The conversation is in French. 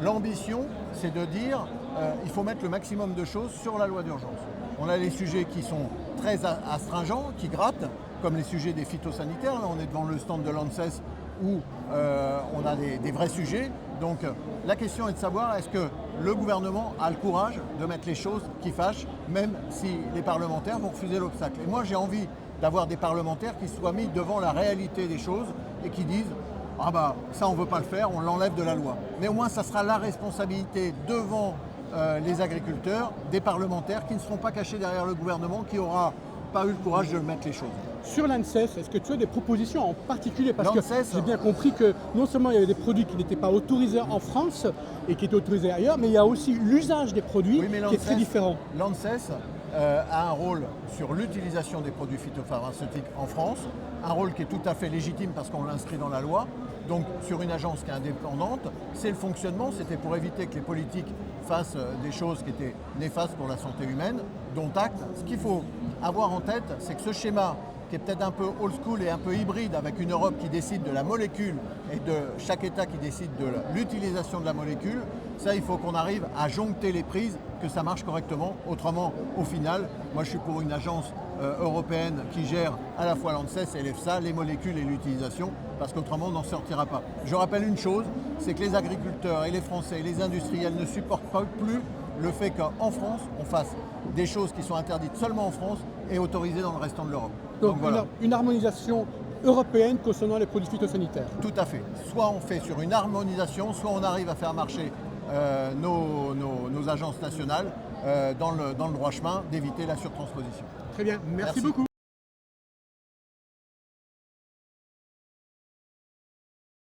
L'ambition, c'est de dire il faut mettre le maximum de choses sur la loi d'urgence. On a les sujets qui sont très astringents, qui grattent, comme les sujets des phytosanitaires. Là, on est devant le stand de l'ANSES où on a des vrais sujets. Donc la question est de savoir est-ce que le gouvernement a le courage de mettre les choses qui fâchent, même si les parlementaires vont refuser l'obstacle. Et moi, j'ai envie d'avoir des parlementaires qui soient mis devant la réalité des choses et qui disent ah bah ça on ne veut pas le faire, on l'enlève de la loi. Mais au moins ça sera la responsabilité devant les agriculteurs, des parlementaires qui ne seront pas cachés derrière le gouvernement, qui n'aura pas eu le courage de mettre les choses. Sur l'ANSES, est-ce que tu as des propositions en particulier? Parce que L'ANSES, j'ai bien compris que non seulement il y avait des produits qui n'étaient pas autorisés en France et qui étaient autorisés ailleurs, mais il y a aussi l'usage des produits qui est très différent. L'ANSES a un rôle sur l'utilisation des produits phytopharmaceutiques en France, un rôle qui est tout à fait légitime parce qu'on l'inscrit dans la loi. Donc sur une agence qui est indépendante, c'est le fonctionnement, c'était pour éviter que les politiques fassent des choses qui étaient néfastes pour la santé humaine, dont acte. Ce qu'il faut avoir en tête, c'est que ce schéma qui est peut-être un peu old school et un peu hybride, avec une Europe qui décide de la molécule et de chaque État qui décide de l'utilisation de la molécule, ça il faut qu'on arrive à joncter les prises, que ça marche correctement. Autrement, au final, moi je suis pour une agence européenne qui gère à la fois l'ANSES et l'EFSA, les molécules et l'utilisation, parce qu'autrement on n'en sortira pas. Je rappelle une chose, c'est que les agriculteurs et les Français et les industriels ne supportent pas plus le fait qu'en France, on fasse des choses qui sont interdites seulement en France et autorisées dans le restant de l'Europe. Donc voilà. Une harmonisation européenne concernant les produits phytosanitaires. Tout à fait. Soit on fait sur une harmonisation, soit on arrive à faire marcher nos agences nationales dans le droit chemin d'éviter la surtransposition. Très bien, merci beaucoup.